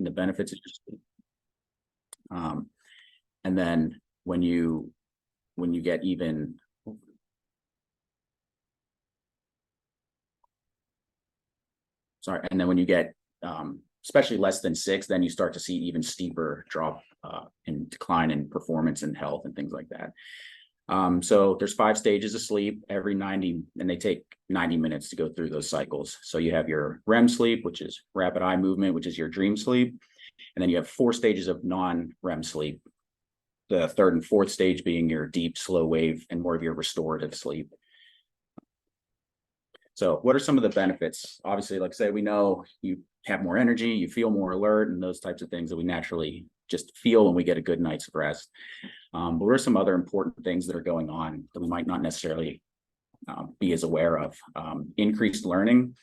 and the benefits of your sleep. And then when you get even and then when you get especially less than 6, then you start to see even steeper drop and decline in performance and health and things like that. So there's 5 stages of sleep every 90, and they take 90 minutes to go through those cycles. So you have your REM sleep, which is rapid eye movement, which is your dream sleep. And then you have 4 stages of non-REM sleep. The 3rd and 4th stage being your deep, slow wave and more of your restorative sleep. So what are some of the benefits? Obviously, like I say, we know you have more energy, you feel more alert, and those types of things that we naturally just feel when we get a good night's rest. But what are some other important things that are going on that we might not necessarily be as aware of? Increased learning.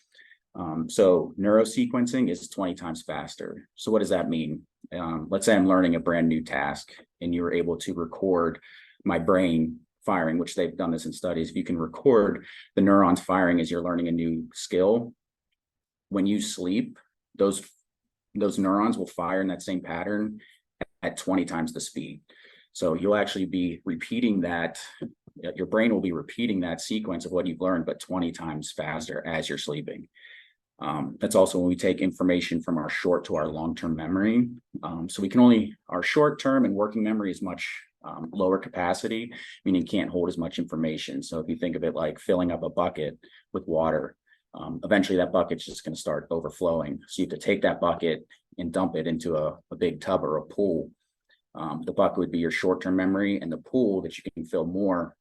So neurosequencing is 20 times faster. So what does that mean? Let's say I'm learning a brand new task and you were able to record my brain firing, which they've done this in studies. If you can record the neurons firing as you're learning a new skill, when you sleep, those neurons will fire in that same pattern at 20 times the speed. So you'll actually be repeating that. Your brain will be repeating that sequence of what you've learned, but 20 times faster as you're sleeping. That's also when we take information from our short to our long-term memory. So we can only, our short-term and working memory is much lower capacity, meaning can't hold as much information. So if you think of it like filling up a bucket with water, eventually that bucket's just going to start overflowing. So you have to take that bucket and dump it into a big tub or a pool. The bucket would be your short-term memory, and the pool that you can fill more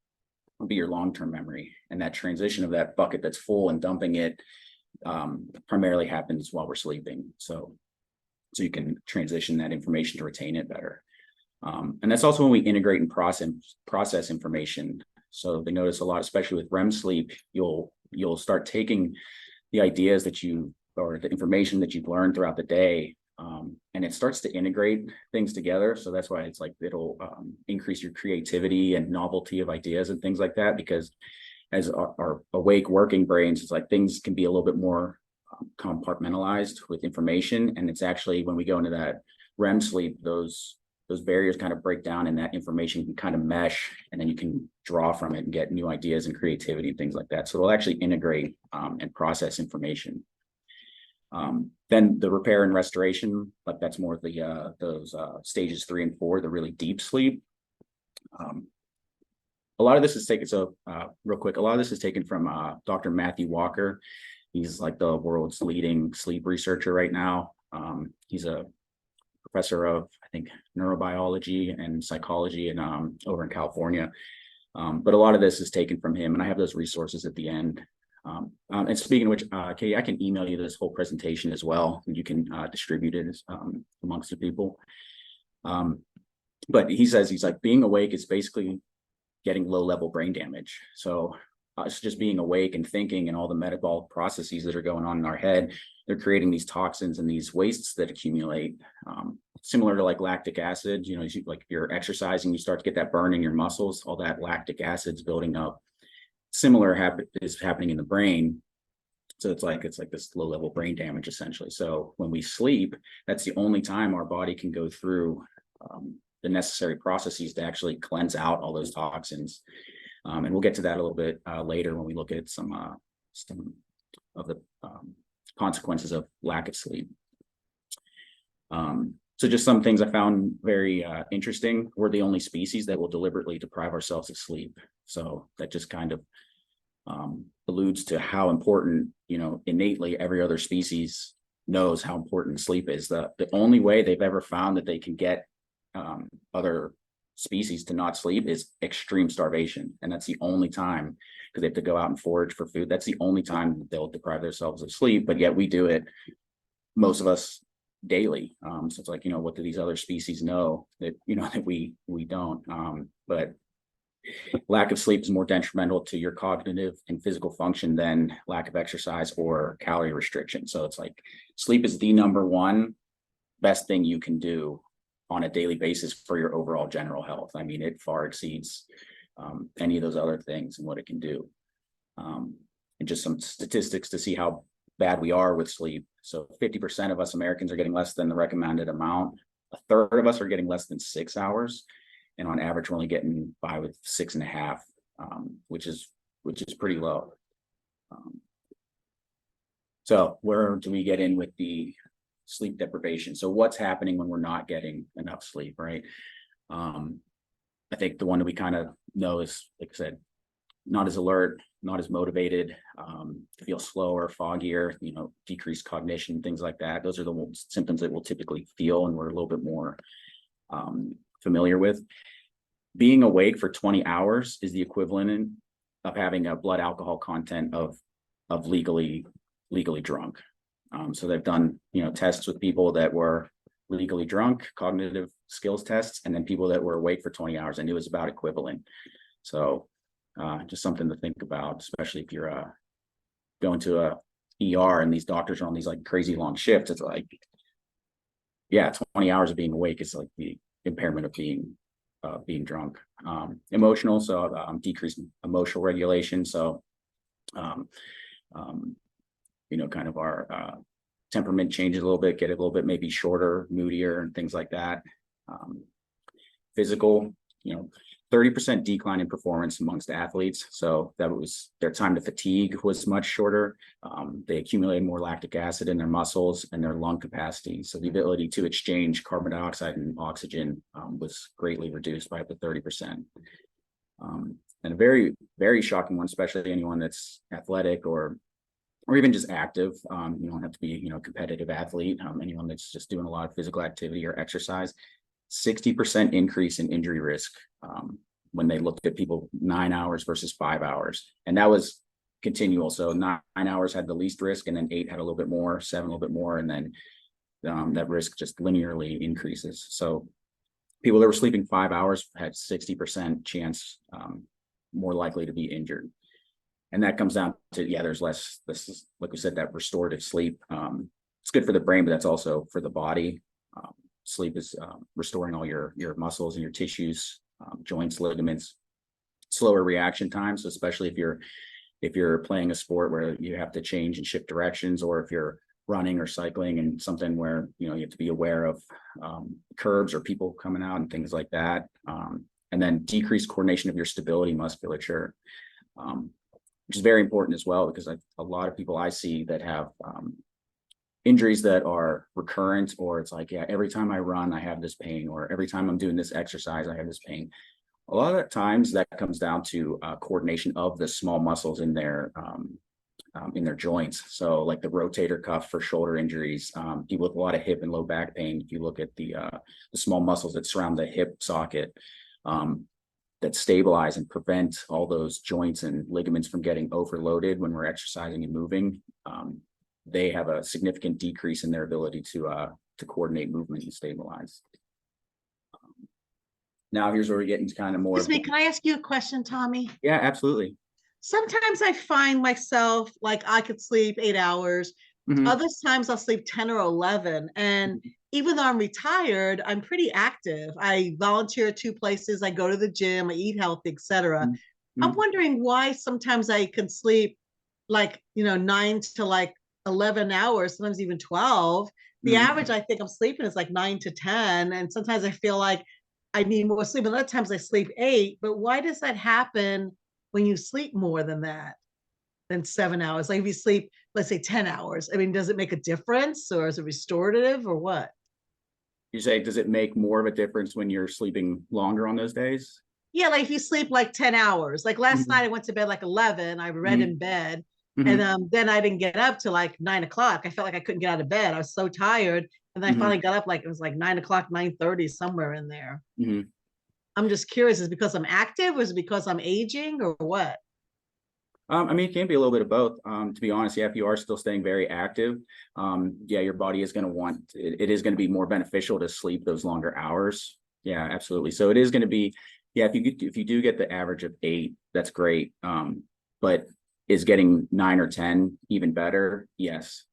would be your long-term memory. And that transition of that bucket that's full and dumping it primarily happens while we're sleeping. So you can transition that information to retain it better. And that's also when we integrate and process information. So they notice a lot, especially with REM sleep, you'll start taking the ideas that or the information that you've learned throughout the day, and it starts to integrate things together. So that's why it's like it'll increase your creativity and novelty of ideas and things like that, because as our awake working brains, it's like things can be a little bit more compartmentalized with information. And it's actually when we go into that REM sleep, those barriers kind of break down and that information can kind of mesh, and then you can draw from it and get new ideas and creativity and things like that. So it'll actually integrate and process information. Then the repair and restoration, like that's more of the those stages 3 and 4, the really deep sleep. A lot of this is taken, so real quick, a lot of this is taken from Dr. Matthew Walker. He's like the world's leading sleep researcher right now. He's a professor of, I think, neurobiology and psychology and over in California. But a lot of this is taken from him, and I have those resources at the end. And speaking of which, Katie, I can email you this whole presentation as well, and you can distribute it amongst the people. But he says, he's like, being awake is basically getting low-level brain damage. So it's just being awake and thinking, and all the metabolic processes that are going on in our head, they're creating these toxins and these wastes that accumulate, similar to like lactic acid. You know, like you're exercising, you start to get that burn in your muscles, all that lactic acid's building up. Similar is happening in the brain. So it's like this low-level brain damage essentially. So when we sleep, that's the only time our body can go through the necessary processes to actually cleanse out all those toxins. And we'll get to that a little bit later when we look at some of the consequences of lack of sleep. So just some things I found very interesting. We're the only species that will deliberately deprive ourselves of sleep. So that just kind of alludes to how important, you know, innately every other species knows how important sleep is. The only way they've ever found that they can get other species to not sleep is extreme starvation. And that's the only time, because they have to go out and forage for food. That's the only time they'll deprive themselves of sleep, but yet we do it, most of us, daily. So it's like, you know, what do these other species know that, you know, that we don't? But lack of sleep is more detrimental to your cognitive and physical function than lack of exercise or calorie restriction. So it's like sleep is the number one best thing you can do on a daily basis for your overall general health. I mean, it far exceeds any of those other things and what it can do. And just some statistics to see how bad we are with sleep. So 50% of us Americans are getting less than the recommended amount. A third of us are getting less than 6 hours. And on average, we're only getting by with 6.5, which is pretty low. So where do we get in with the sleep deprivation? So what's happening when we're not getting enough sleep, right? I think the one that we kind of know is, like I said, not as alert, not as motivated, feel slower, foggier, decreased cognition, things like that. Those are the symptoms that we'll typically feel and we're a little bit more familiar with. Being awake for 20 hours is the equivalent of having a blood alcohol content of legally drunk. So they've done, tests with people that were legally drunk, cognitive skills tests, and then people that were awake for 20 hours, and it was about equivalent. So just something to think about, especially if you're going to a ER and these doctors are on these like crazy long shifts. It's like, 20 hours of being awake is like the impairment of being drunk. Emotional, so decreased emotional regulation. So, kind of our temperament changes a little bit, get a little bit maybe shorter, moodier, and things like that. Physical, 30% decline in performance amongst athletes. So that was their time to fatigue was much shorter. They accumulated more lactic acid in their muscles and their lung capacity. So the ability to exchange carbon dioxide and oxygen was greatly reduced by up to 30%. And a very, very shocking one, especially anyone that's athletic or even just active. You don't have to be, a competitive athlete. Anyone that's just doing a lot of physical activity or exercise, 60% increase in injury risk when they looked at people 9 hours versus 5 hours. And that was continual. So 9 hours had the least risk, and then 8 had a little bit more, 7 a little bit more, and then that risk just linearly increases. So people that were sleeping 5 hours had 60% chance more likely to be injured. And that comes down to, there's less, this is, like we said, that restorative sleep. It's good for the brain, but that's also for the body. Sleep is restoring all your muscles and your tissues, joints, ligaments, slower reaction time. So especially if you're playing a sport where you have to change and shift directions, or if you're running or cycling and something where, you have to be aware of curbs or people coming out and things like that. And then decreased coordination of your stability musculature, which is very important as well, because a lot of people I see that have injuries that are recurrent, or it's like, every time I run, I have this pain, or every time I'm doing this exercise, I have this pain. A lot of times that comes down to coordination of the small muscles in their joints. So like the rotator cuff for shoulder injuries, people with a lot of hip and low back pain, if you look at the small muscles that surround the hip socket, that stabilize and prevent all those joints and ligaments from getting overloaded when we're exercising and moving, they have a significant decrease in their ability to coordinate movement and stabilize. Now here's where we get into kind of more. Excuse me, can I ask you a question, Tommy? Yeah, absolutely. Sometimes I find myself like I could sleep 8 hours. Other times I'll sleep 10 or 11. And even though I'm retired, I'm pretty active. I volunteer at 2 places. I go to the gym, I eat healthy, etc. I'm wondering why sometimes I can sleep like, 9 to like 11 hours, sometimes even 12. The average I think I'm sleeping is like 9 to 10. And sometimes I feel like I need more sleep. And other times I sleep 8. But why does that happen when you sleep more than that, than 7 hours? Like if you sleep, let's say 10 hours, I mean, does it make a difference, or is it restorative, or what? You say, does it make more of a difference when you're sleeping longer on those days? Yeah, like if you sleep like 10 hours, like last night I went to bed like 11, I read in bed, and then I didn't get up till like 9 o'clock. I felt like I couldn't get out of bed. I was so tired. And then I finally got up, like it was like 9 o'clock, 9:30, somewhere in there. I'm just curious, is it because I'm active, or is it because I'm aging, or what? I mean, it can be a little bit of both. To be honest, if you are still staying very active, your body is going to want, it is going to be more beneficial to sleep those longer hours. Yeah, absolutely. So it is going to be, if you do get the average of 8, that's great. But is getting 9 or 10 even better? Yes.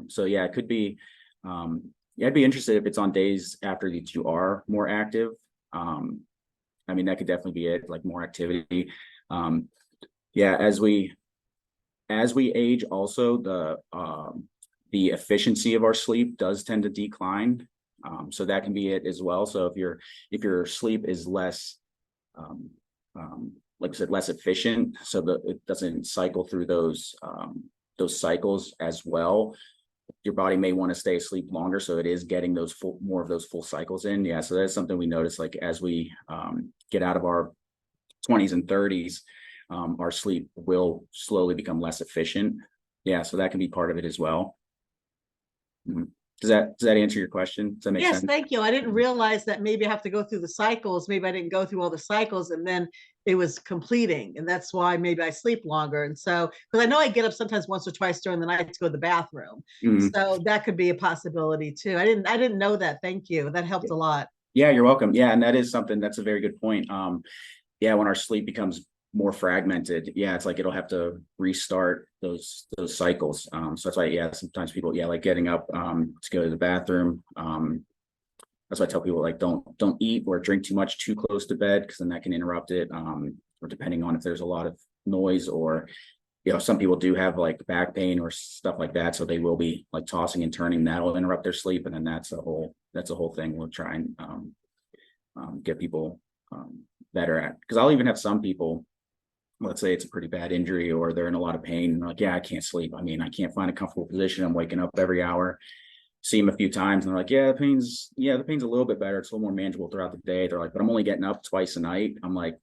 So it could be, I'd be interested if it's on days after that you are more active. I mean, that could definitely be it, like more activity. As we as we age, also the efficiency of our sleep does tend to decline. So that can be it as well. So if your sleep is less, like I said, less efficient, so that it doesn't cycle through those cycles as well, your body may want to stay asleep longer, so it is getting those more of those full cycles in. Yeah, so that's something we notice, like as we get out of our 20s and 30s, our sleep will slowly become less efficient. Yeah, so that can be part of it as well. Does that answer your question? Does that make Yes, sense? thank you. I didn't realize that maybe I have to go through the cycles. Maybe I didn't go through all the cycles and then it was completing. And that's why maybe I sleep longer. And so, because I know I get up sometimes once or twice during the night to go to the bathroom. Mhm. So that could be a possibility too. I didn't know that. Thank you. That helped a lot. Yeah, you're welcome. Yeah, and that is something, that's a very good point. Yeah, when our sleep becomes more fragmented, yeah, it's like it'll have to restart those cycles. So that's why, yeah, sometimes people, yeah, like getting up to go to the bathroom. That's why I tell people, like, don't eat or drink too much too close to bed, because then that can interrupt it. Or depending on if there's a lot of noise, or some people do have like back pain or stuff like that, so they will be like tossing and turning. That'll interrupt their sleep, and then that's a whole thing we'll try and get people better at. Because I'll even have some people, let's say it's a pretty bad injury or they're in a lot of pain, and they're like, yeah, I can't sleep. I mean, I can't find a comfortable position. I'm waking up every hour. See them a few times and they're like, yeah, the pain's a little bit better. It's a little more manageable throughout the day. They're like, but I'm only getting up twice a night. I'm like,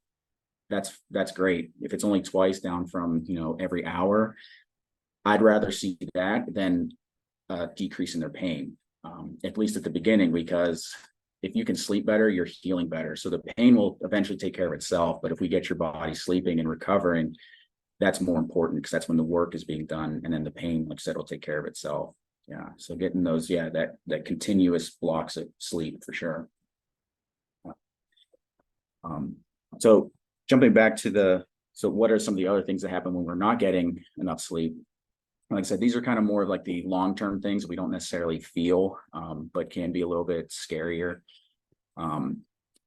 that's great. If it's only twice, down from every hour, I'd rather see that than decrease in their pain, at least at the beginning, because if you can sleep better, you're healing better. So the pain will eventually take care of itself. But if we get your body sleeping and recovering, that's more important, because that's when the work is being done. And then the pain, like I said, will take care of itself. Yeah. So getting those, that continuous blocks of sleep for sure. So jumping back to so what are some of the other things that happen when we're not getting enough sleep? Like I said, these are kind of more of like the long-term things we don't necessarily feel, but can be a little bit scarier.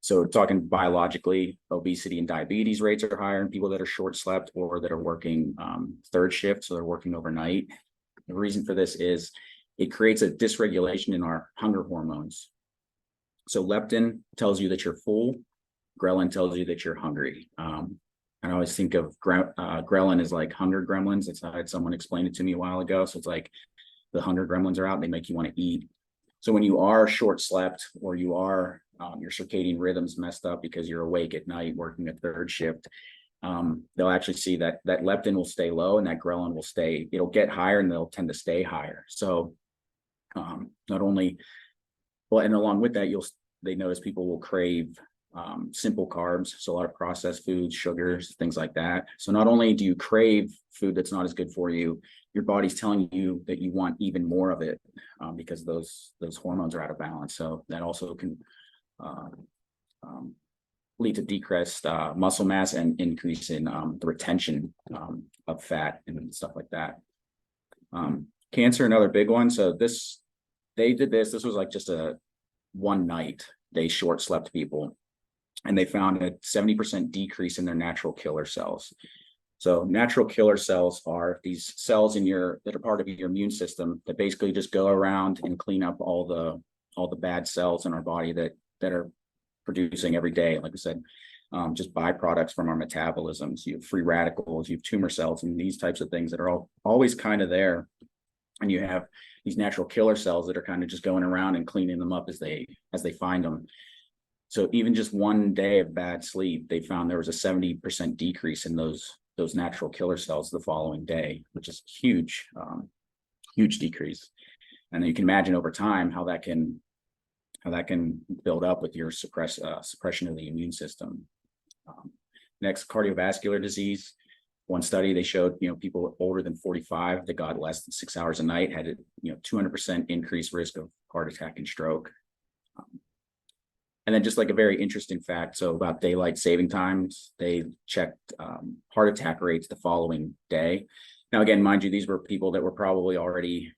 So talking biologically, obesity and diabetes rates are higher in people that are short slept or that are working third shift, so they're working overnight. The reason for this is it creates a dysregulation in our hunger hormones. So leptin tells you that you're full, ghrelin tells you that you're hungry. I always think of ghrelin as like hunger gremlins. I had someone explain it to me a while ago. So it's like the hunger gremlins are out and they make you want to eat. So when you are short slept, or you are your circadian rhythms messed up because you're awake at night working a third shift, they'll actually see that leptin will stay low and that ghrelin will stay, it'll get higher and they'll tend to stay higher. So not only, well, and along with that, they notice people will crave simple carbs, so a lot of processed foods, sugars, things like that. So not only do you crave food that's not as good for you, your body's telling you that you want even more of it, because those hormones are out of balance. So that also can lead to decreased muscle mass and increase in the retention of fat and stuff like that. Cancer, another big one. So this was like just a one night. They short slept people, and they found a 70% decrease in their natural killer cells. So natural killer cells are these cells that are part of your immune system that basically just go around and clean up all the bad cells in our body that are producing every day. Like I said, just byproducts from our metabolisms. You have free radicals, you have tumor cells, and these types of things that are always kind of there. And you have these natural killer cells that are kind of just going around and cleaning them up as they find them. So even just one day of bad sleep, they found there was a 70% decrease in those natural killer cells the following day, which is huge decrease. And you can imagine over time how that can build up with your suppression of the immune system. Next, cardiovascular disease. One study, they showed, people older than 45 that got less than 6 hours a night had a 200% increased risk of heart attack and stroke. And then just like a very interesting fact, so about daylight saving times, they checked heart attack rates the following day. Now, again, mind you, these were people that were probably already,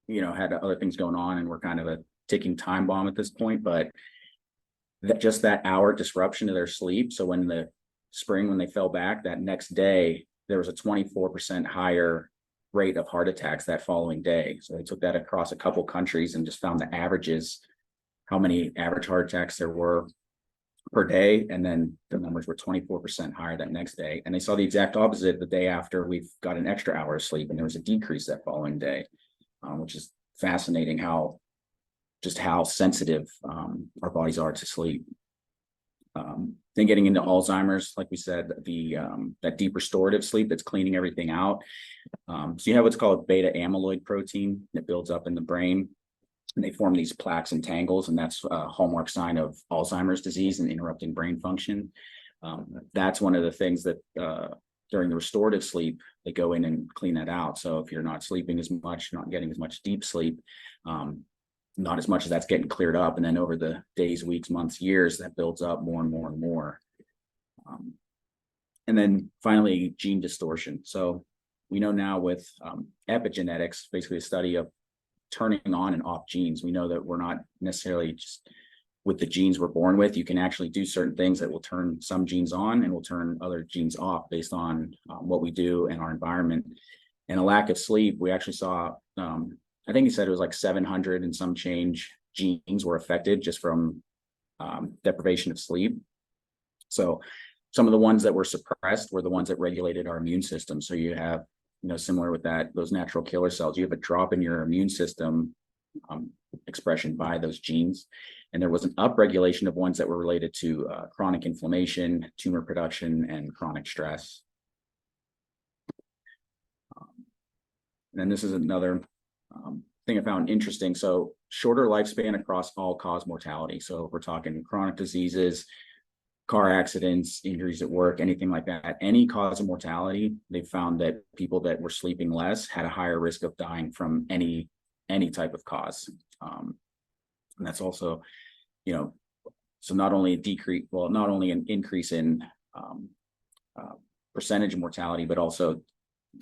had other things going on and were kind of a ticking time bomb at this point, but that hour disruption of their sleep. So when they fell back that next day, there was a 24% higher rate of heart attacks that following day. So they took that across a couple countries and just found the averages, how many average heart attacks there were per day, and then the numbers were 24% higher that next day. And they saw the exact opposite the day after we've got an extra hour of sleep, and there was a decrease that following day, which is fascinating how sensitive our bodies are to sleep. Then getting into Alzheimer's, like we said, that deep restorative sleep that's cleaning everything out. So you have what's called beta amyloid protein that builds up in the brain, and they form these plaques and tangles, and that's a hallmark sign of Alzheimer's disease and interrupting brain function. That's one of the things that during the restorative sleep, they go in and clean that out. So if you're not sleeping as much, not getting as much deep sleep, not as much as that's getting cleared up. And then over the days, weeks, months, years, that builds up more and more and more. And then finally, gene distortion. So we know now with epigenetics, basically a study of turning on and off genes. We know that we're not necessarily just with the genes we're born with. You can actually do certain things that will turn some genes on and will turn other genes off based on what we do and our environment. And a lack of sleep, we actually saw, I think he said it was like 700 and some change genes were affected just from deprivation of sleep. So some of the ones that were suppressed were the ones that regulated our immune system. So you have, similar with that, those natural killer cells, you have a drop in your immune system expression by those genes. And there was an upregulation of ones that were related to chronic inflammation, tumor production, and chronic stress. And then this is another thing I found interesting. So shorter lifespan across all cause mortality. So if we're talking chronic diseases, car accidents, injuries at work, anything like that, any cause of mortality, they found that people that were sleeping less had a higher risk of dying from any type of cause. And that's also, so not only an increase in percentage of mortality, but also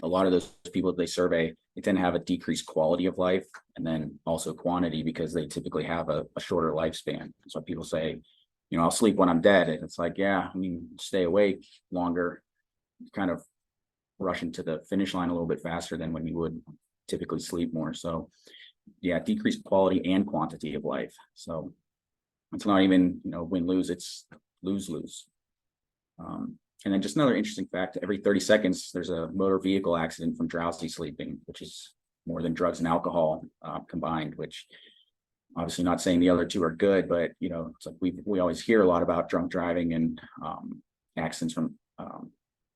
a lot of those people that they survey, they tend to have a decreased quality of life, and then also quantity, because they typically have a shorter lifespan. So people say, I'll sleep when I'm dead. And it's like, yeah, stay awake longer, kind of rushing to the finish line a little bit faster than when you would typically sleep more. So yeah, decreased quality and quantity of life. So it's not even, win-lose, it's lose-lose. And then just another interesting fact, every 30 seconds, there's a motor vehicle accident from drowsy sleeping, which is more than drugs and alcohol combined, which obviously not saying the other two are good, but, it's like we always hear a lot about drunk driving and accidents from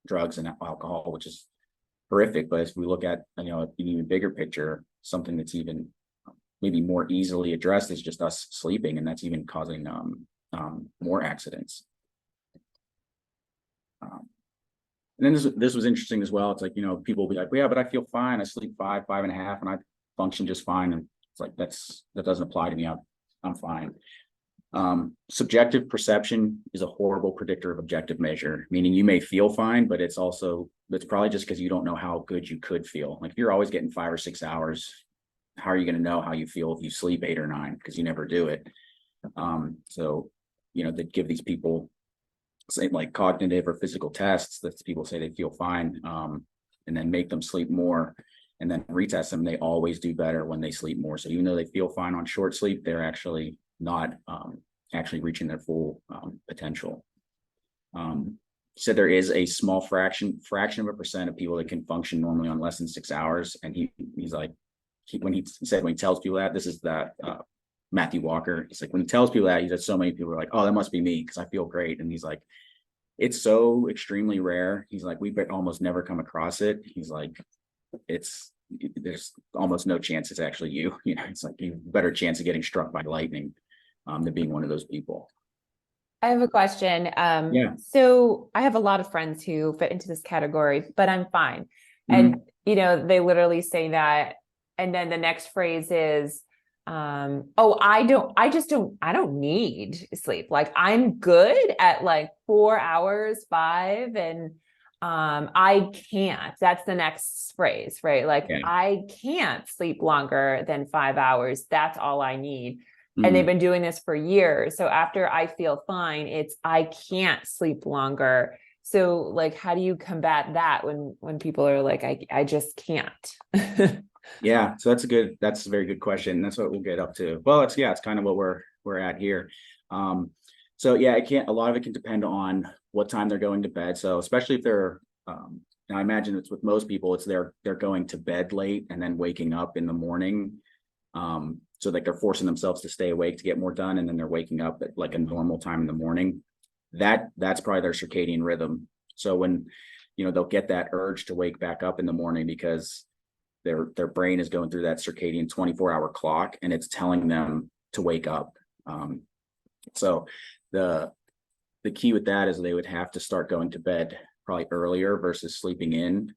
drugs and alcohol, which is horrific. But as we look at, an even bigger picture, something that's even maybe more easily addressed is just us sleeping, and that's even causing more accidents. And then this was interesting as well. It's like, people will be like, well, yeah, but I feel fine. I sleep 5.5, and I function just fine. And it's like, that doesn't apply to me. I'm fine. Subjective perception is a horrible predictor of objective measure, meaning you may feel fine, but it's probably just because you don't know how good you could feel. Like if you're always getting 5 or 6 hours, how are you going to know how you feel if you sleep 8 or 9? Because you never do it. So, they give these people, say, like cognitive or physical tests that people say they feel fine, and then make them sleep more, and then retest them. They always do better when they sleep more. So even though they feel fine on short sleep, they're actually not actually reaching their full potential. So there is a small fraction of a percent of people that can function normally on less than 6 hours. And he's like, when he tells people that, this is that Matthew Walker. He's like, when he tells people that, he said so many people are like, oh, that must be me because I feel great. And he's like, it's so extremely rare. He's like, we almost never come across it. He's like, there's almost no chance it's actually you. It's like you have a better chance of getting struck by lightning than being one of those people. I have a question. Yeah. So I have a lot of friends who fit into this category, but I'm fine. And, they literally say that. And then the next phrase is, I don't need sleep. Like I'm good at like 4 hours, 5, and I can't. That's the next phrase, right? Like I can't sleep longer than 5 hours. That's all I need. And they've been doing this for years. So after I feel fine, it's I can't sleep longer. So like, how do you combat that when people are like, I just can't? Yeah, so that's a very good question. That's what we'll get up to. Well, it's kind of what we're at here. So yeah, a lot of it can depend on what time they're going to bed. So especially if they're, and I imagine it's with most people, it's they're going to bed late and then waking up in the morning. So like they're forcing themselves to stay awake to get more done, and then they're waking up at like a normal time in the morning. That's probably their circadian rhythm. So when, they'll get that urge to wake back up in the morning because their brain is going through that circadian 24-hour clock, and it's telling them to wake up. So the key with that is they would have to start going to bed probably earlier versus sleeping in.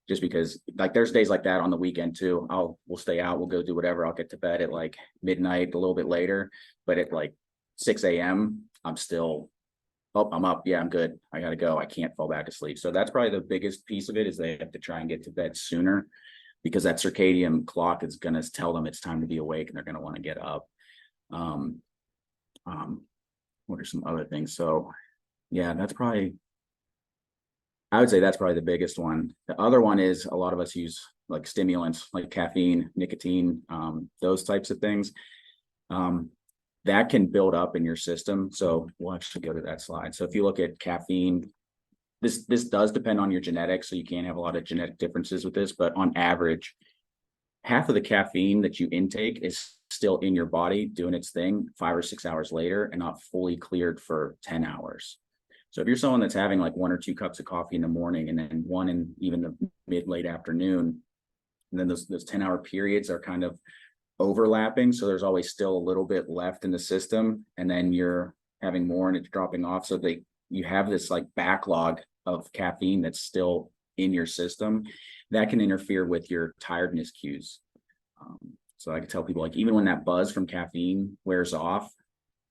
Just because like there's days like that on the weekend too. We'll stay out, we'll go do whatever. I'll get to bed at like midnight, a little bit later, but at like 6 a.m. I'm up. Yeah, I'm good. I gotta go. I can't fall back asleep. So that's probably the biggest piece of it, is they have to try and get to bed sooner, because that circadian clock is gonna tell them it's time to be awake, and they're gonna want to get up. What are some other things? So yeah, I would say that's probably the biggest one. The other one is a lot of us use like stimulants, like caffeine, nicotine, those types of things. That can build up in your system. So we'll actually go to that slide. So if you look at caffeine, this does depend on your genetics. So you can have a lot of genetic differences with this, but on average, half of the caffeine that you intake is still in your body doing its thing 5 or 6 hours later, and not fully cleared for 10 hours. So if you're someone that's having like 1 or 2 cups of coffee in the morning, and then one in even the late afternoon, and then those 10-hour periods are kind of overlapping. So there's always still a little bit left in the system, and then you're having more and it's dropping off. So you have this like backlog of caffeine that's still in your system that can interfere with your tiredness cues. So I can tell people, like, even when that buzz from caffeine wears off,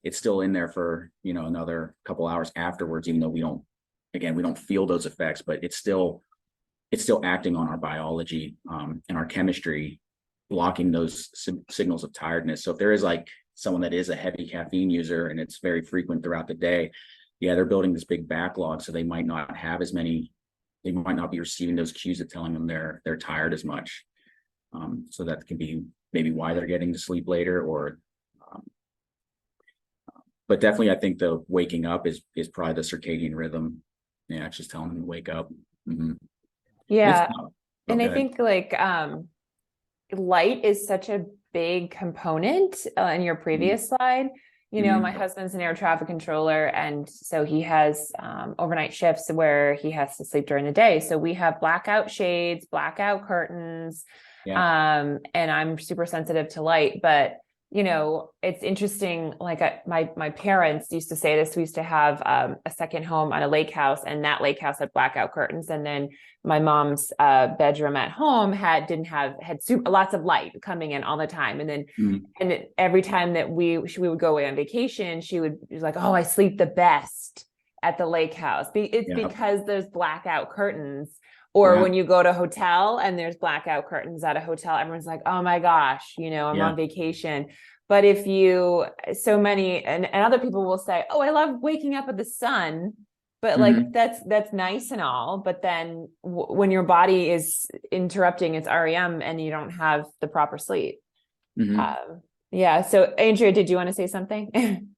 it's still in there for, another couple hours afterwards, even though we don't feel those effects, but it's still acting on our biology, and our chemistry, blocking those signals of tiredness. So if there is like someone that is a heavy caffeine user and it's very frequent throughout the day, yeah, they're building this big backlog. So they might not be receiving those cues of telling them they're tired as much. So that can be maybe why they're getting to sleep later, or but definitely I think the waking up is probably the circadian rhythm. Yeah, it's just telling them to wake up. Mm-hmm. Yeah. And I think like light is such a big component in your previous slide. My husband's an air traffic controller, and so he has overnight shifts where he has to sleep during the day. So we have blackout shades, blackout curtains, and I'm super sensitive to light. But it's interesting. Like my parents used to say this. We used to have a second home on a lake house, and that lake house had blackout curtains. And then my mom's bedroom at home had lots of light coming in all the time. And then every time that we would go away on vacation, she was like, "Oh, I sleep the best at the lake house." Because there's blackout curtains. Or when you go to a hotel and there's blackout curtains at a hotel, everyone's like, "Oh my gosh, I'm on vacation." But and other people will say, "Oh, I love waking up with the sun." But like, that's nice and all. But then when your body is interrupting its REM and you don't have the proper sleep. So Andrea, did you want to say something?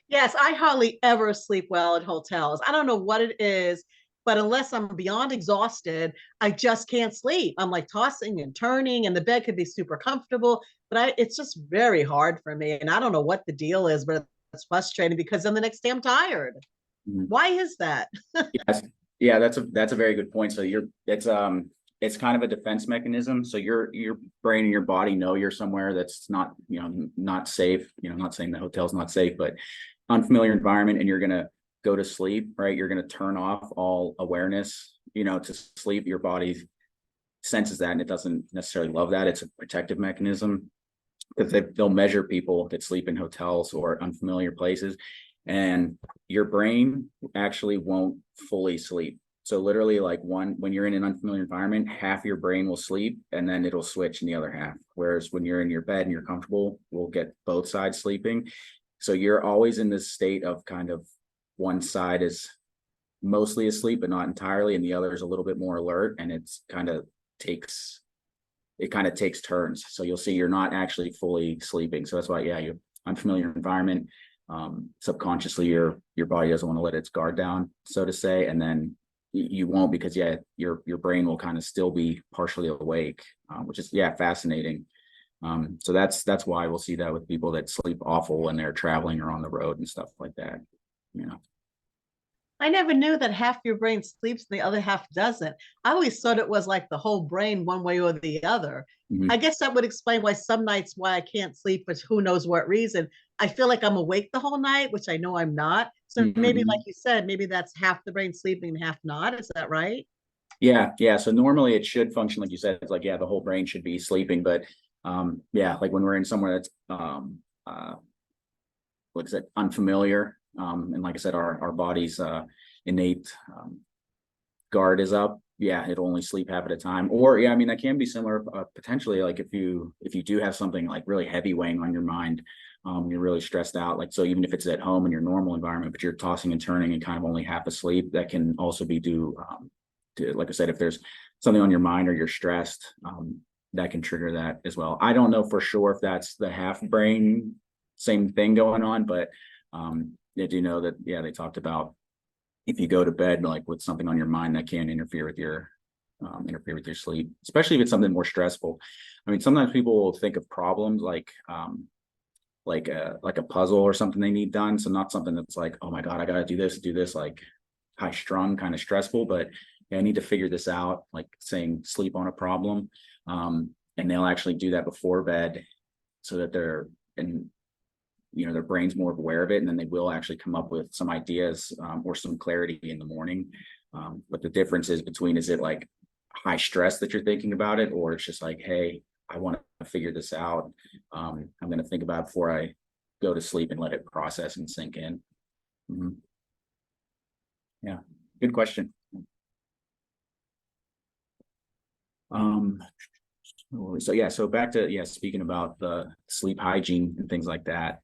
Yes, I hardly ever sleep well at hotels. I don't know what it is, but unless I'm beyond exhausted, I just can't sleep. I'm like tossing and turning, and the bed could be super comfortable, but it's just very hard for me. And I don't know what the deal is, but it's frustrating because then the next day I'm tired. Why is that? Yes. Yeah, that's a very good point. So it's kind of a defense mechanism. So your brain and your body know you're somewhere that's not, not safe. Not saying the hotel's not safe, but unfamiliar environment, and you're gonna go to sleep, right? You're going to turn off all awareness, to sleep. Your body senses that, and it doesn't necessarily love that. It's a protective mechanism, because they'll measure people that sleep in hotels or unfamiliar places, and your brain actually won't fully sleep. So literally, like when you're in an unfamiliar environment, half your brain will sleep, and then it'll switch in the other half. Whereas when you're in your bed and you're comfortable, we'll get both sides sleeping. So you're always in this state of kind of one side is mostly asleep, but not entirely, and the other is a little bit more alert, and it kind of takes turns. So you'll see you're not actually fully sleeping. So that's why, yeah, you unfamiliar environment. Subconsciously, your body doesn't want to let its guard down, so to say, and then you won't, because yeah, your brain will kind of still be partially awake, which is fascinating. So that's why we'll see that with people that sleep awful when they're traveling or on the road and stuff like that. I never knew that half your brain sleeps and the other half doesn't. I always thought it was like the whole brain one way or the other. Mm-hmm. I guess that would explain why some nights why I can't sleep, but who knows what reason. I feel like I'm awake the whole night, which I know I'm not. So maybe, like you said, maybe that's half the brain sleeping and half not. Is that right? Yeah. So normally it should function like you said. It's like, yeah, the whole brain should be sleeping, but like when we're in somewhere that's like I said, unfamiliar, and like I said, our body's innate guard is up. Yeah, it'll only sleep half at a time. Or yeah, I mean that can be similar potentially. Like if you do have something like really heavy weighing on your mind, you're really stressed out. Like, so even if it's at home in your normal environment, but you're tossing and turning and kind of only half asleep, that can also be due to, like I said, if there's something on your mind or you're stressed, that can trigger that as well. I don't know for sure if that's the half brain, same thing going on, but they do know that, yeah, they talked about if you go to bed like with something on your mind, that can interfere with your sleep, especially if it's something more stressful. I mean, sometimes people will think of problems like a puzzle or something they need done. So not something that's like, oh my God, I got to do this, like high strung, kind of stressful, but yeah, I need to figure this out, like saying sleep on a problem. And they'll actually do that before bed so that their brain's more aware of it. And then they will actually come up with some ideas or some clarity in the morning. But the difference is between, is it like high stress that you're thinking about it, or it's just like, hey, I want to figure this out. I'm going to think about it before I go to sleep and let it process and sink in. Mm-hmm. Yeah, good question. So back to speaking about the sleep hygiene and things like that.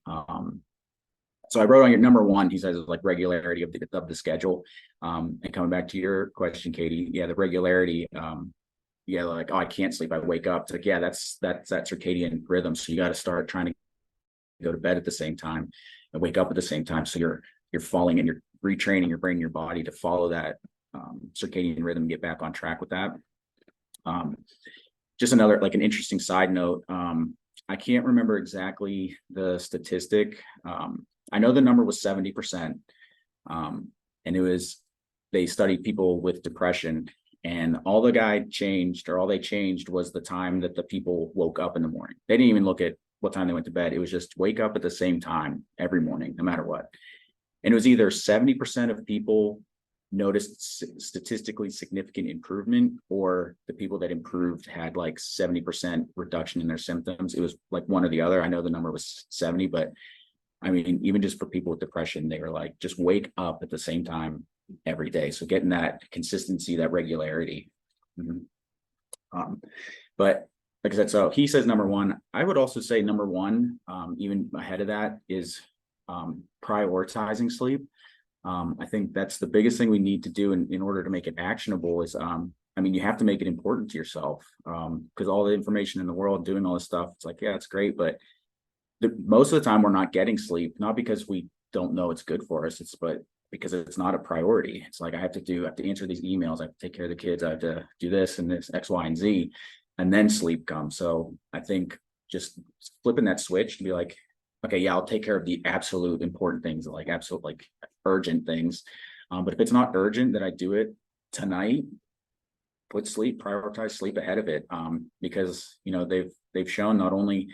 So I wrote on your number one, he says, like regularity of the schedule. And coming back to your question, Katie, yeah, the regularity. Like, oh, I can't sleep, I wake up. It's like, yeah, that's that circadian rhythm. So you got to start trying to go to bed at the same time and wake up at the same time. So you're falling and you're retraining your brain and your body to follow that circadian rhythm and get back on track with that. Just another, like an interesting side note. I can't remember exactly the statistic. I know the number was 70%. And they studied people with depression, and all they changed was the time that the people woke up in the morning. They didn't even look at what time they went to bed. It was just wake up at the same time every morning, no matter what. And it was either 70% of people noticed statistically significant improvement, or the people that improved had like 70% reduction in their symptoms. It was like one or the other. I know the number was 70, but I mean, even just for people with depression, they were like, just wake up at the same time every day. So getting that consistency, that regularity. Mm-hmm. But like I said, so he says number one. I would also say number one, even ahead of that, is prioritizing sleep. I think that's the biggest thing we need to do in order to make it actionable is, you have to make it important to yourself, because all the information in the world doing all this stuff, it's like, yeah, it's great, but most of the time we're not getting sleep, not because we don't know it's good for us, but because it's not a priority. It's like, I have to answer these emails, I have to take care of the kids, I have to do this and this, X, Y, and Z, and then sleep comes. So I think just flipping that switch to be like, okay, yeah, I'll take care of the absolute important things, like absolute, like urgent things. But if it's not urgent, that I do it tonight, prioritize sleep ahead of it. Because, they've shown not only,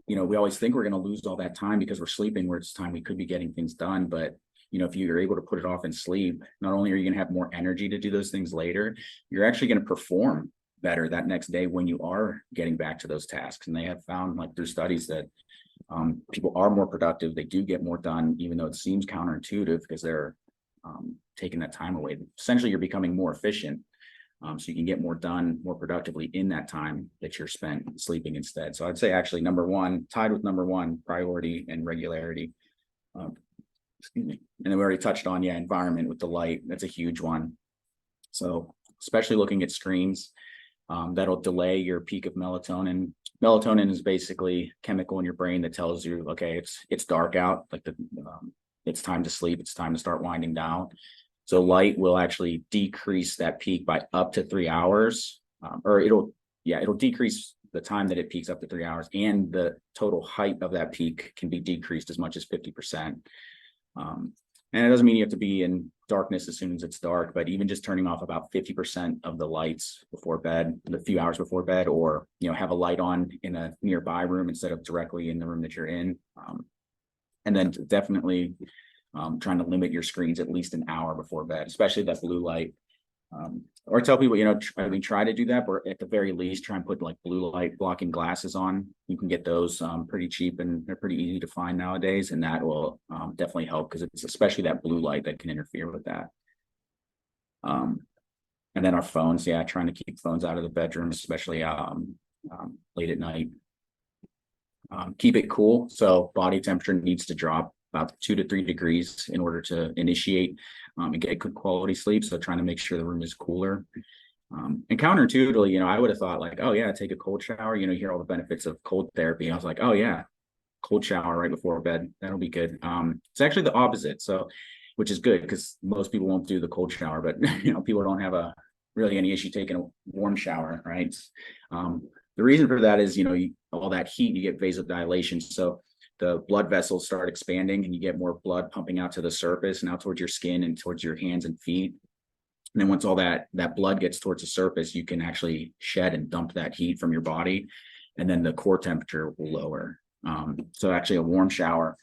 we always think we're going to lose all that time because we're sleeping, where it's time we could be getting things done. But, if you're able to put it off in sleep, not only are you going to have more energy to do those things later, you're actually going to perform better that next day when you are getting back to those tasks. And they have found, like through studies, that people are more productive. They do get more done, even though it seems counterintuitive, because they're taking that time away. Essentially, you're becoming more efficient. So you can get more done more productively in that time that you're spent sleeping instead. So I'd say actually number one, tied with number one, priority and regularity. excuse me. And then we already touched on, environment with the light. That's a huge one. So especially looking at screens, that'll delay your peak of melatonin. Melatonin is basically chemical in your brain that tells you, okay, it's dark out, like it's time to sleep, it's time to start winding down. So light will actually decrease that peak by up to 3 hours, or it'll decrease the time that it peaks up to 3 hours, and the total height of that peak can be decreased as much as 50%. And it doesn't mean you have to be in darkness as soon as it's dark, but even just turning off about 50% of the lights before bed, the few hours before bed, or, have a light on in a nearby room instead of directly in the room that you're in. And then definitely trying to limit your screens at least an hour before bed, especially that blue light. Or tell people, try to do that, but at the very least, try and put like blue light blocking glasses on. You can get those pretty cheap, and they're pretty easy to find nowadays. And that will definitely help, because it's especially that blue light that can interfere with that. And then our phones, trying to keep phones out of the bedroom, especially late at night. Keep it cool. So body temperature needs to drop about 2 to 3 degrees in order to initiate and get good quality sleep. So trying to make sure the room is cooler. And counterintuitively, I would have thought like, oh yeah, take a cold shower. You hear all the benefits of cold therapy. I was like, oh yeah, cold shower right before bed. That'll be good. It's actually the opposite. So, which is good, because most people won't do the cold shower, but people don't have really any issue taking a warm shower, right? The reason for that is, all that heat, you get vasodilation. So the blood vessels start expanding, and you get more blood pumping out to the surface and out towards your skin and towards your hands and feet. And then once all that blood gets towards the surface, you can actually shed and dump that heat from your body, and then the core temperature will lower. So actually a warm shower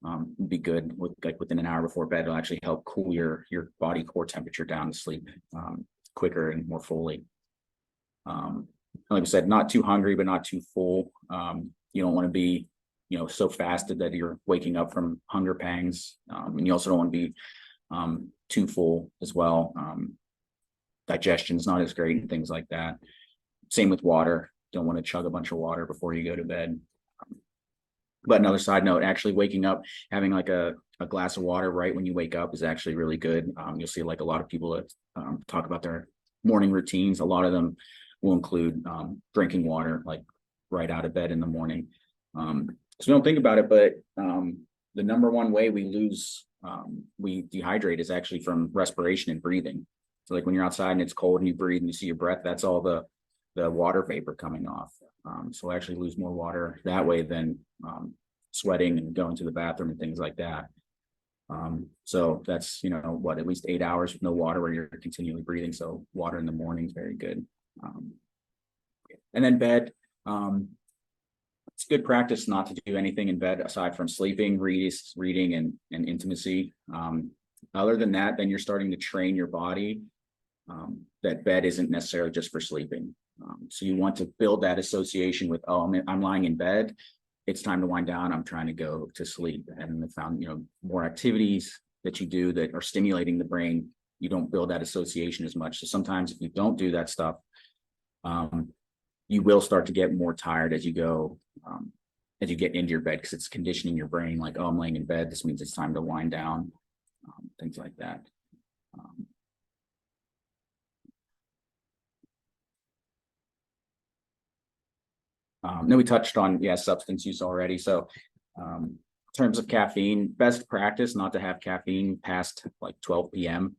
would be good, within an hour before bed. It'll actually help cool your body core temperature down to sleep quicker and more fully. Like I said, not too hungry, but not too full. You don't want to be so fasted that you're waking up from hunger pangs. And you also don't want to be too full as well. Digestion's not as great and things like that. Same with water. Don't want to chug a bunch of water before you go to bed. But another side note, actually waking up, having like a glass of water right when you wake up is actually really good. You'll see like a lot of people that talk about their morning routines. A lot of them will include drinking water like right out of bed in the morning. So we don't think about it, but the number one way we dehydrate is actually from respiration and breathing. So like when you're outside and it's cold and you breathe and you see your breath, that's all the water vapor coming off. So we'll actually lose more water that way than sweating and going to the bathroom and things like that. So that's, at least 8 hours with no water where you're continually breathing. So water in the morning is very good. And then bed. It's good practice not to do anything in bed aside from sleeping, reading, and intimacy. Other than that, then you're starting to train your body that bed isn't necessarily just for sleeping. So you want to build that association with, I'm lying in bed. It's time to wind down. I'm trying to go to sleep. And I found, more activities that you do that are stimulating the brain, you don't build that association as much. So sometimes if you don't do that stuff, you will start to get more tired as you go, as you get into your bed, because it's conditioning your brain like, I'm laying in bed. This means it's time to wind down, things like that. Then we touched on, substance use already. So in terms of caffeine, best practice not to have caffeine past like 12 p.m.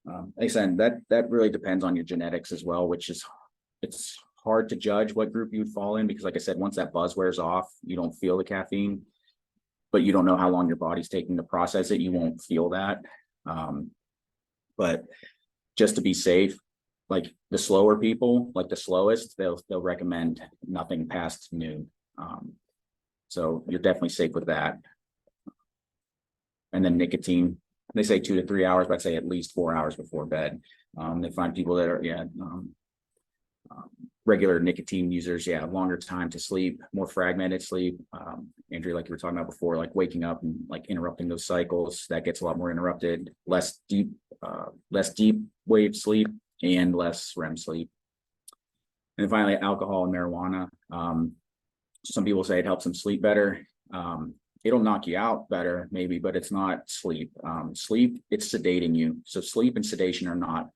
Like I said, that really depends on your genetics as well, it's hard to judge what group you would fall in, because like I said, once that buzz wears off, you don't feel the caffeine, but you don't know how long your body's taking to process it. You won't feel that. But just to be safe, like the slower people, like the slowest, they'll recommend nothing past noon. So you're definitely safe with that. And then nicotine, they say 2 to 3 hours, but I'd say at least 4 hours before bed. They find people that are, regular nicotine users, longer time to sleep, more fragmented sleep. Andrew, like you were talking about before, like waking up and like interrupting those cycles, that gets a lot more interrupted, less deep wave sleep and less REM sleep. And then finally, alcohol and marijuana. Some people say it helps them sleep better. it'll knock you out better, maybe, but it's not sleep. Sleep, it's sedating you. So sleep and sedation are not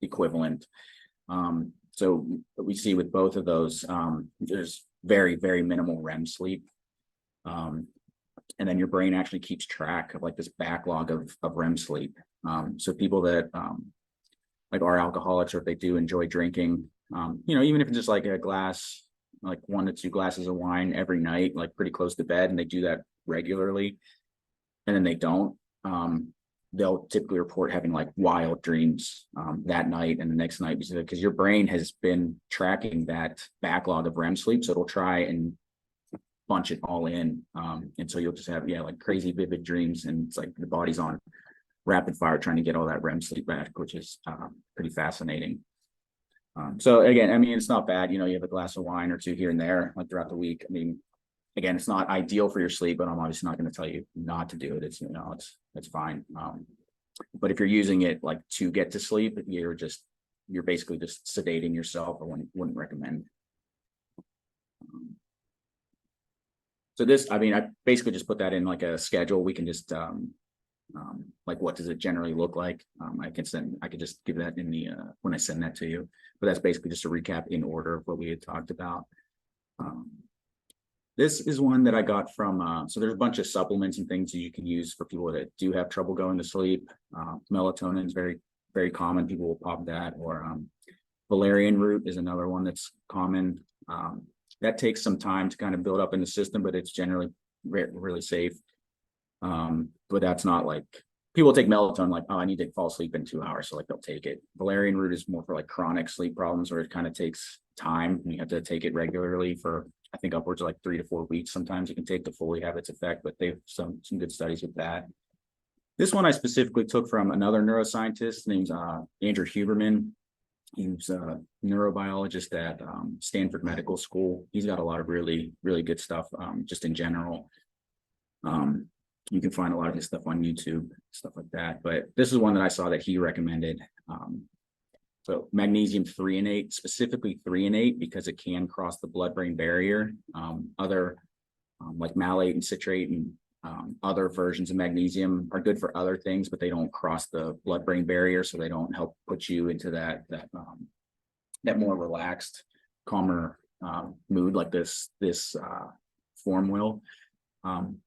equivalent. So we see with both of those, there's very, very minimal REM sleep. And then your brain actually keeps track of like this backlog of REM sleep. So people that like are alcoholics, or if they do enjoy drinking, even if it's just like a glass, like 1 to 2 glasses of wine every night, like pretty close to bed, and they do that regularly, and then they don't, they'll typically report having like wild dreams that night and the next night, because your brain has been tracking that backlog of REM sleep. So it'll try and bunch it all in. And so you'll just have, like crazy vivid dreams. And it's like the body's on rapid fire trying to get all that REM sleep back, which is pretty fascinating. So again, I mean, it's not bad. You have a glass of wine or 2 here and there, like throughout the week. I mean, again, it's not ideal for your sleep, but I'm obviously not going to tell you not to do it. It's, it's fine. But if you're using it like to get to sleep, you're basically just sedating yourself. I wouldn't recommend. So this, I mean, I basically just put that in like a schedule. We can just, like, what does it generally look like? I could just give that in the, when I send that to you, but that's basically just a recap in order of what we had talked about. This is one that I got from, so there's a bunch of supplements and things that you can use for people that do have trouble going to sleep. Melatonin is very, very common. People will pop that, or valerian root is another one that's common. That takes some time to kind of build up in the system, but it's generally really safe. But that's not like, people take melatonin like, oh, I need to fall asleep in 2 hours, so like they'll take it. Valerian root is more for like chronic sleep problems, where it kind of takes time, and you have to take it regularly for, I think, upwards of like 3 to 4 weeks. Sometimes it can take to fully have its effect, but they've some good studies with that. This one I specifically took from another neuroscientist named Andrew Huberman. He was a neurobiologist at Stanford Medical School. He's got a lot of really, really good stuff, just in general. You can find a lot of his stuff on YouTube, stuff like that. But this is one that I saw that he recommended. So magnesium threonate, specifically threonate, because it can cross the blood-brain barrier. Other like malate and citrate and other versions of magnesium are good for other things, but they don't cross the blood-brain barrier, so they don't help put you into that more relaxed, calmer mood like this form will.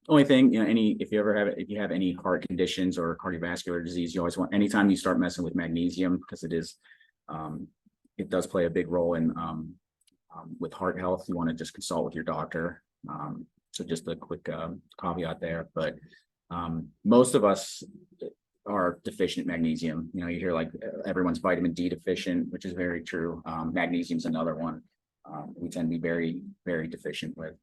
Only thing, if you have any heart conditions or cardiovascular disease, you always want, anytime you start messing with magnesium, because it does play a big role in with heart health, you want to just consult with your doctor. So just a quick caveat there, but most of us are deficient magnesium. You hear like everyone's vitamin D deficient, which is very true. Magnesium is another one we tend to be very, very deficient with.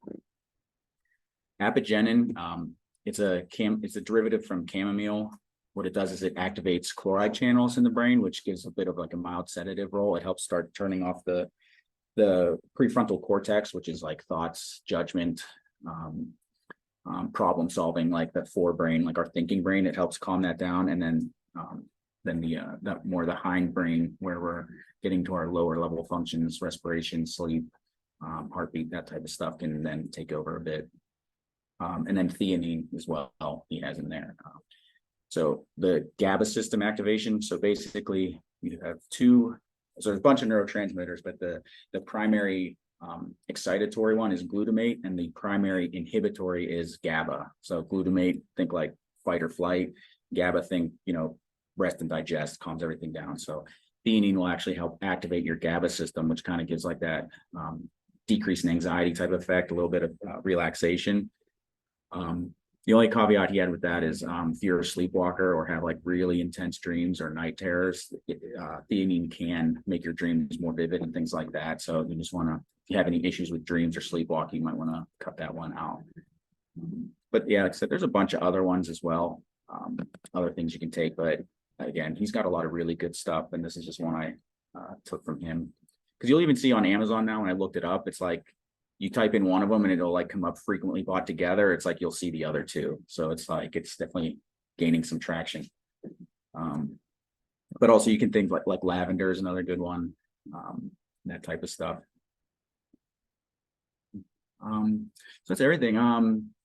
Apigenin, it's a derivative from chamomile. What it does is it activates chloride channels in the brain, which gives a bit of like a mild sedative role. It helps start turning off the prefrontal cortex, which is like thoughts, judgment, problem solving, like that forebrain, like our thinking brain. It helps calm that down, and then the hind brain, where we're getting to our lower level functions, respiration, sleep, heartbeat, that type of stuff, can then take over a bit. And then theanine as well, he has in there. So the GABA system activation. So basically you have so there's a bunch of neurotransmitters, but the primary excitatory one is glutamate, and the primary inhibitory is GABA. So glutamate, think like fight or flight. GABA, think, rest and digest, calms everything down. So theanine will actually help activate your GABA system, which kind of gives like that decrease in anxiety type of effect, a little bit of relaxation. The only caveat he had with that is if you're a sleepwalker or have like really intense dreams or night terrors, theanine can make your dreams more vivid and things like that. So you just want to, if you have any issues with dreams or sleepwalking, you might want to cut that one out. But yeah, like I said, there's a bunch of other ones as well, other things you can take. But again, he's got a lot of really good stuff, and this is just one I took from him. Because you'll even see on Amazon now, when I looked it up, it's like you type in one of them and it'll like come up frequently bought together. It's like you'll see the other two. So it's like, it's definitely gaining some traction. But also you can think like lavender is another good one, that type of stuff. So that's everything.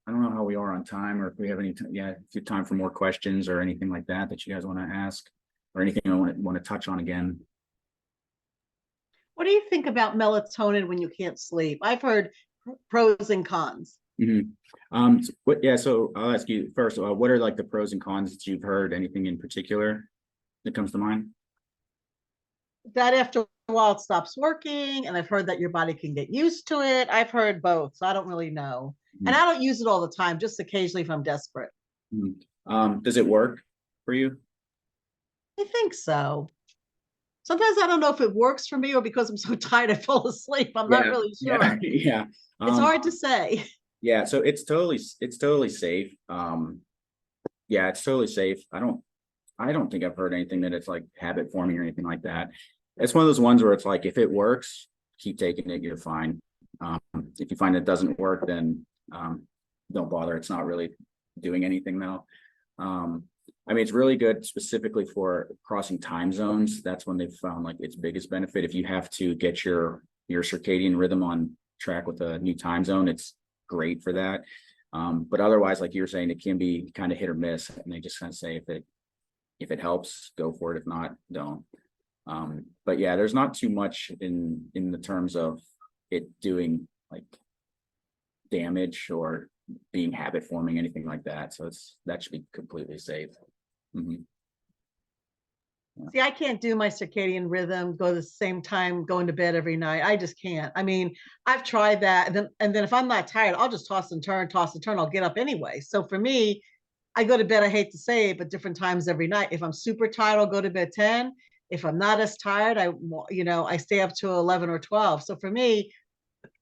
I don't know how we are on time, or if we have any, if you have time for more questions or anything like that that you guys want to ask, or anything I want to touch on again. What do you think about melatonin when you can't sleep? I've heard pros and cons. So I'll ask you first, what are like the pros and cons that you've heard? Anything in particular that comes to mind? That after a while it stops working, and I've heard that your body can get used to it. I've heard both, so I don't really know. And I don't use it all the time, just occasionally if I'm desperate. Does it work for you? I think so. Sometimes I don't know if it works for me or because I'm so tired I fall asleep. I'm not really sure. Yeah. It's hard to say. Yeah, so it's totally safe. Yeah, it's totally safe. I don't think I've heard anything that it's like habit forming or anything like that. It's one of those ones where it's like, if it works, keep taking it, you're fine. If you find it doesn't work, then don't bother. It's not really doing anything though. I mean, it's really good specifically for crossing time zones. That's when they've found like its biggest benefit. If you have to get your circadian rhythm on track with a new time zone, it's great for that. But otherwise, like you're saying, it can be kind of hit or miss, and they just kind of say if it helps, go for it. If not, don't. But yeah, there's not too much in the terms of it doing like damage or being habit forming, anything like that. So that should be completely safe. See, I can't do my circadian rhythm, go the same time, going to bed every night. I just can't. I mean, I've tried that. And then if I'm not tired, I'll just toss and turn. I'll get up anyway. So for me, I go to bed, I hate to say it, but different times every night. If I'm super tired, I'll go to bed 10. If I'm not as tired, I stay up to 11 or 12. So for me,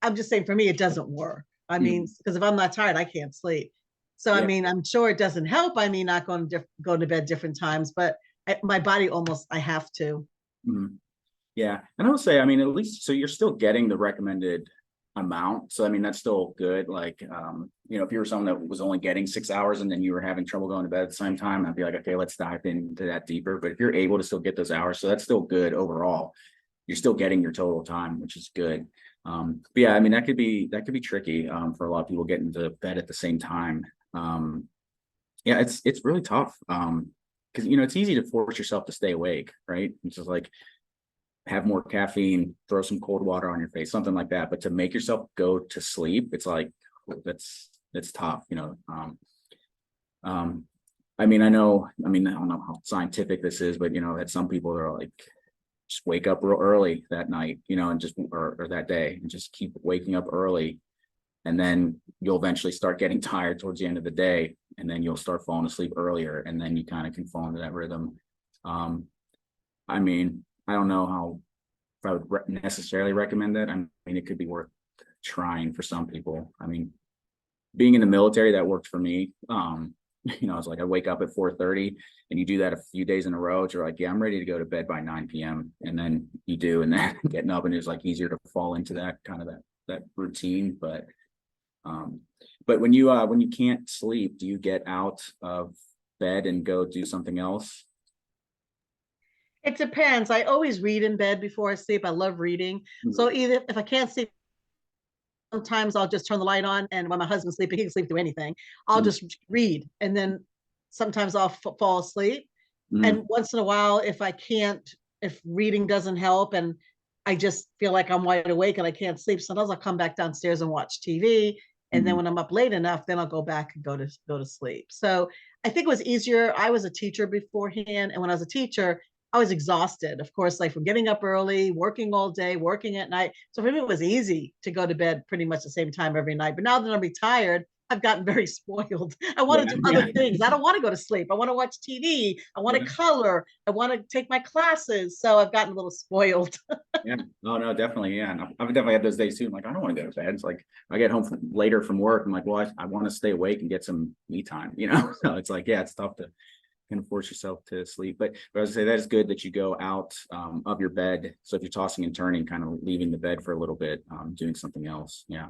I'm just saying, for me, it doesn't work. I mean, because if I'm not tired, I can't sleep. So, I mean, I'm sure it doesn't help by me not going to go to bed different times, but my body I have to. Yeah. And I would say, I mean, at least, so you're still getting the recommended amount. So, I mean, that's still good. Like, if you were someone that was only getting 6 hours and then you were having trouble going to bed at the same time, I'd be like, okay, let's dive into that deeper. But if you're able to still get those hours, so that's still good overall. You're still getting your total time, which is good. But yeah, I mean, that could be tricky for a lot of people getting to bed at the same time. Yeah, it's really tough. Because it's easy to force yourself to stay awake, right? It's just like have more caffeine, throw some cold water on your face, something like that. But to make yourself go to sleep, it's like that's tough, I mean, I don't know how scientific this is, but that some people are like, just wake up real early that night, and just or that day, and just keep waking up early, and then you'll eventually start getting tired towards the end of the day, and then you'll start falling asleep earlier, and then you kind of can fall into that rhythm. I mean, I don't know if I would necessarily recommend that. I mean, it could be worth trying for some people. I mean, being in the military, that worked for me. It's like I wake up at 4:30, and you do that a few days in a row. You're like, yeah, I'm ready to go to bed by 9 p.m. And then you do, and then getting up, and it's like easier to fall into that kind of that routine. But when you can't sleep, do you get out of bed and go do something else? It depends. I always read in bed before I sleep. I love reading. So either if I can't sleep, sometimes I'll just turn the light on, and when my husband's sleeping, he can sleep through anything. I'll just read, and then sometimes I'll fall asleep. And once in a while, if reading doesn't help, and I just feel like I'm wide awake and I can't sleep, sometimes I'll come back downstairs and watch TV. And then when I'm up late enough, then I'll go back and go to sleep. So I think it was easier. I was a teacher beforehand, and when I was a teacher, I was exhausted, of course, like from getting up early, working all day, working at night. So for me, it was easy to go to bed pretty much the same time every night. But now that I'm retired, I've gotten very spoiled. I want to do other things. I don't want to go to sleep. I want to watch TV. I want to color. I want to take my classes. So I've gotten a little spoiled. Yeah, no, definitely. Yeah. And I've definitely had those days too. I'm like, I don't want to go to bed. It's like I get home later from work. I'm like, well, I want to stay awake and get some me time, So it's like, yeah, it's tough to kind of force yourself to sleep. But as I say, that is good that you go out of your bed. So if you're tossing and turning, kind of leaving the bed for a little bit, doing something else. Yeah.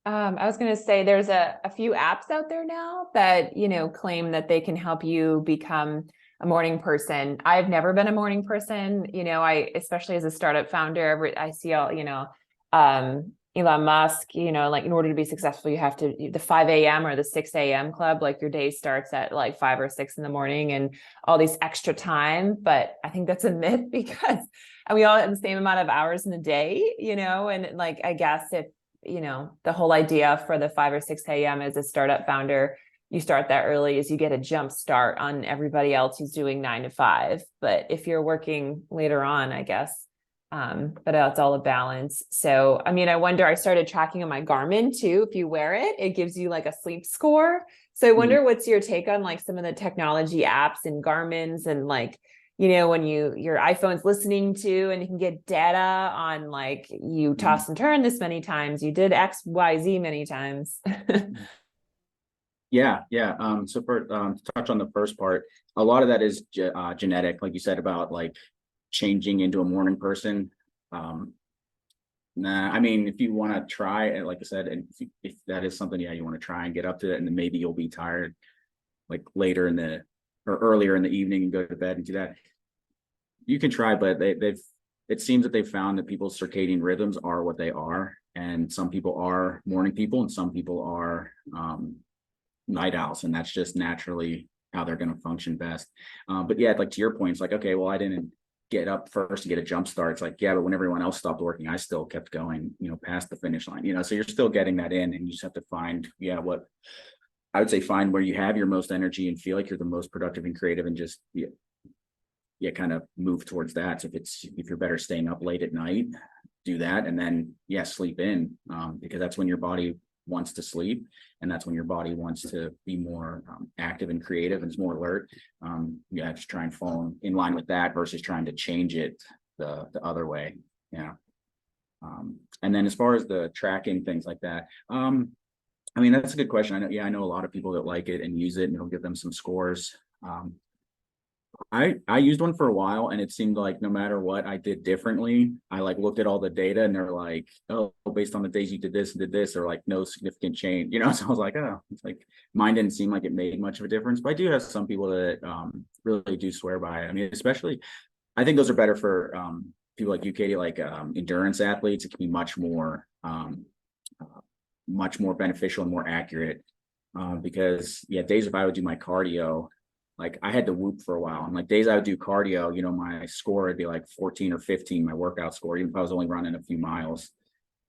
I was going to say there's a few apps out there now that, claim that they can help you become a morning person. I've never been a morning person. I, especially as a startup founder, I see all, Elon Musk, like in order to be successful, you have to the 5 a.m. or the 6 a.m. club, like your day starts at like 5 or 6 in the morning and all these extra time. But I think that's a myth because we all have the same amount of hours in the day, and like, I guess if, the whole idea for the 5 or 6 a.m. as a startup founder, you start that early is you get a jump start on everybody else who's doing 9 to 5. But if you're working later on, I guess, but it's all a balance. So, I mean, I wonder, I started tracking on my Garmin too. If you wear it, it gives you like a sleep score. So I wonder what's your take on like some of the technology apps and Garmin's and like, when your iPhone's listening to, and you can get data on like you toss and turn this many times, you did X, Y, Z many times. Yeah. So to touch on the first part, a lot of that is genetic, like you said about like changing into a morning person. I mean, if you want to try it, like I said, and if that is something, you want to try and get up to it, and then maybe you'll be tired like later or earlier in the evening and go to bed and do that. You can try, but it seems that they've found that people's circadian rhythms are what they are, and some people are morning people and some people are night owls, and that's just naturally how they're going to function best. But yeah, like to your point, it's like, okay, well, I didn't get up first to get a jump start. It's like, yeah, but when everyone else stopped working, I still kept going, past the finish line, so you're still getting that in, and you just have to find, what I would say, find where you have your most energy and feel like you're the most productive and creative, and just, kind of move towards that. So if you're better staying up late at night, do that. And then, sleep in, because that's when your body wants to sleep, and that's when your body wants to be more active and creative and is more alert. Just try and fall in line with that versus trying to change it the other way. And then as far as the tracking things like that, I mean, that's a good question. I know a lot of people that like it and use it, and it'll give them some scores. I used one for a while, and it seemed like no matter what I did differently, I like looked at all the data, and they're like, oh, based on the days you did this and did this, they're like no significant change, so I was like, oh, it's like mine didn't seem like it made much of a difference. But I do have some people that really do swear by it. I mean, especially I think those are better for people like you, Katie, like endurance athletes. It can be much more beneficial and more accurate because days if I would do my cardio, like I had to whoop for a while, and like days I would do cardio, my score would be like 14 or 15, my workout score, even if I was only running a few miles,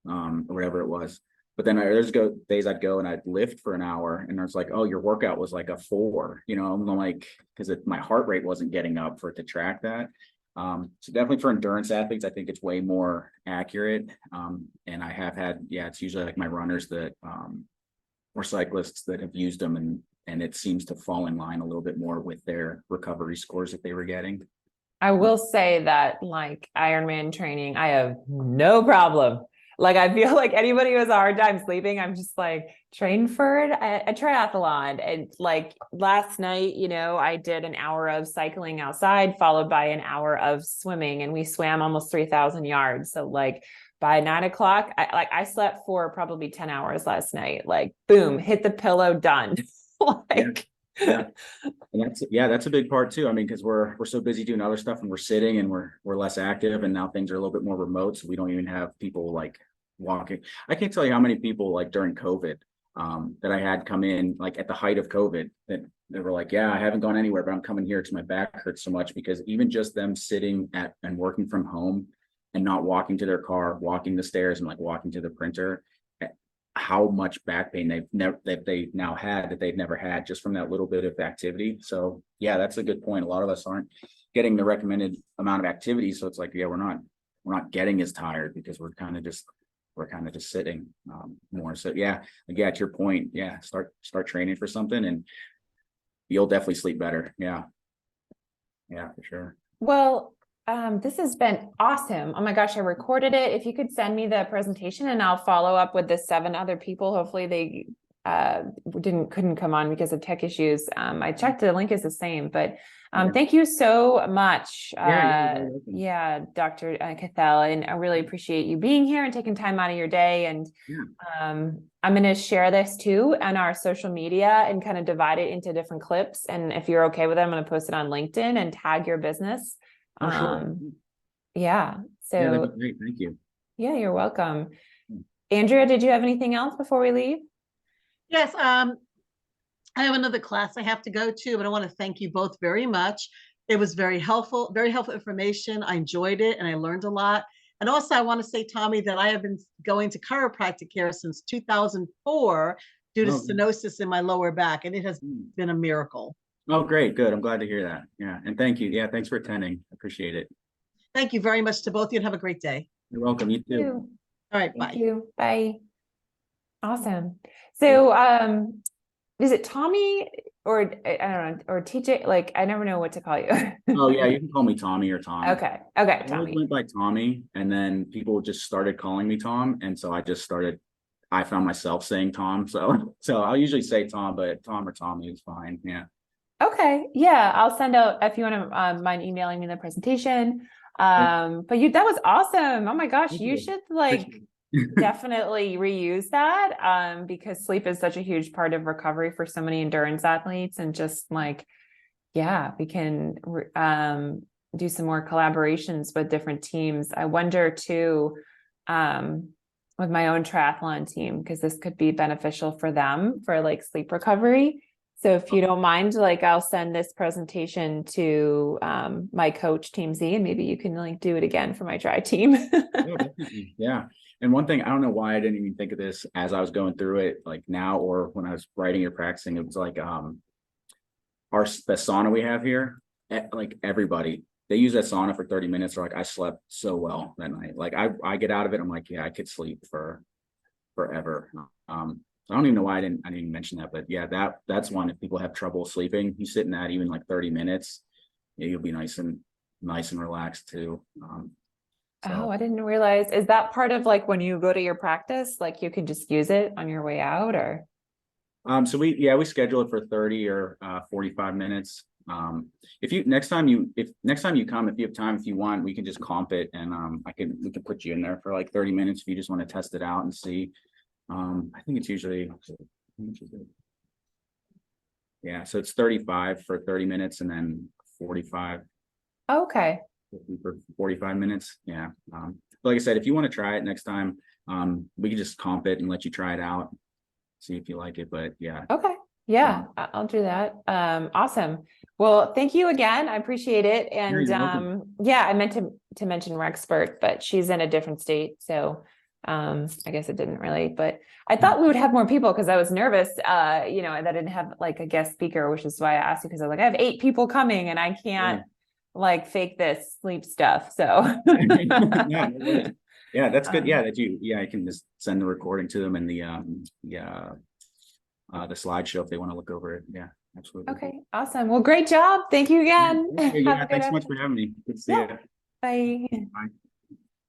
or whatever it was. But then there's days I'd go and I'd lift for an hour, and it's like, oh, your workout was like a 4, I'm like, because my heart rate wasn't getting up for it to track that. So definitely for endurance athletes, I think it's way more accurate. And I have had, it's usually like my runners that, or cyclists that have used them, and it seems to fall in line a little bit more with their recovery scores that they were getting. I will say that like Ironman training, I have no problem. Like, I feel like anybody who has a hard time sleeping, I'm just like, train for a triathlon. And like last night, I did an hour of cycling outside, followed by an hour of swimming, and we swam almost 3,000 yards. So like by 9 o'clock, I slept for probably 10 hours last night. Like, boom, hit the pillow, done. Like, and that's a big part too. I mean, because we're so busy doing other stuff, and we're sitting, and we're less active, and now things are a little bit more remote, so we don't even have people like walking. I can't tell you how many people like during COVID that I had come in like at the height of COVID that they were like, I haven't gone anywhere, but I'm coming here because my back hurts so much. Because even just them sitting at and working from home and not walking to their car, walking the stairs, and like walking to the printer, how much back pain they've now had that they've never had just from that little bit of activity. So that's a good point. A lot of us aren't getting the recommended amount of activity, so it's like we're not getting as tired because we're kind of just sitting more. So to your point, start training for something, and you'll definitely sleep better. Yeah, for sure. Well, this has been awesome. Oh my gosh, I recorded it. If you could send me the presentation, and I'll follow up with the 7 other people. Hopefully they couldn't come on because of tech issues. I checked, the link is the same, but thank you so much. Dr. Cathell, and I really appreciate you being here and taking time out of your day. And I'm going to share this too on our social media and kind of divide it into different clips. And if you're okay with it, I'm going to post it on LinkedIn and tag your business. Oh, sure. So that'd be great. Thank you. Yeah, you're welcome. Andrea, did you have anything else before we leave? Yes, I have another class I have to go to, but I want to thank you both very much. It was very helpful information. I enjoyed it and I learned a lot. And also, I want to say, Tommy, that I have been going to chiropractic care since 2004 due to Oh, stenosis in my lower back, and it has mm. been a miracle. Oh, great. Good. I'm glad to hear that. Yeah. And thank you. Yeah. Thanks for attending. Appreciate it. Thank you very much to both of you and have a great day. You're welcome. You Thank too. you. All right, Thank bye. you. Bye. Awesome. So, is it Tommy or I don't know, or TJ? Like, I never know what to call you. Oh, yeah. You can call me Tommy or Tom. Okay. I always Tommy. went by Tommy, and then people just started calling me Tom, and so I found myself saying Tom. So I'll usually say Tom, but Tom or Tommy is fine. Yeah. Okay. Yeah. I'll send out if you want to mind emailing me the presentation. But that was awesome. Oh my gosh, Thank you you. should like definitely reuse that because sleep is such a huge part of recovery for so many endurance athletes, and just like, yeah, we can do some more collaborations with different teams. I wonder too, with my own triathlon team, because this could be beneficial for them for like sleep recovery. So if you don't mind, like I'll send this presentation to my coach, Team Z, and maybe you can like do it again for my tri team. Yeah, definitely. Yeah. And one thing, I don't know why I didn't even think of this as I was going through it, like now or when I was writing or practicing, it was like the sauna we have here, like everybody, they use that sauna for 30 minutes. Or like I slept so well that night. Like I get out of it, I'm like, yeah, I could sleep for forever. I don't even know why I didn't even mention that, but yeah, that's one. If people have trouble sleeping, you sit in that even like 30 minutes, yeah, you'll be nice and relaxed too. Oh, I didn't realize. Is that part of like when you go to your practice, like you can just use it on your way out, or? So we schedule it for 30 or 45 minutes. If next time you come, if you have time, if you want, we can just comp it, and we can put you in there for like 30 minutes if you just want to test it out and see. I think it's usually, yeah, so it's 35 for 30 minutes and then 45 Okay. for 45 minutes. Yeah. Like I said, if you want to try it next time, we can just comp it and let you try it out, see if you like it. But yeah. Okay. Yeah, I'll do that. Awesome. Well, thank you again. I appreciate it. And You're welcome. yeah, I meant to mention Rexpert, but she's in a different state. So I guess it didn't really, but I thought we would have more people because I was nervous, that I didn't have like a guest speaker, which is why I asked you, because I was like, I have 8 people coming and I can't like fake this sleep stuff. So yeah, that's good. Yeah, I can just send the recording to them and the slideshow if they want to look over it. Yeah, absolutely. Okay, awesome. Well, great job. Thank you again. Yeah, Have a good thanks so much for having me. Good to see you. Bye. Bye.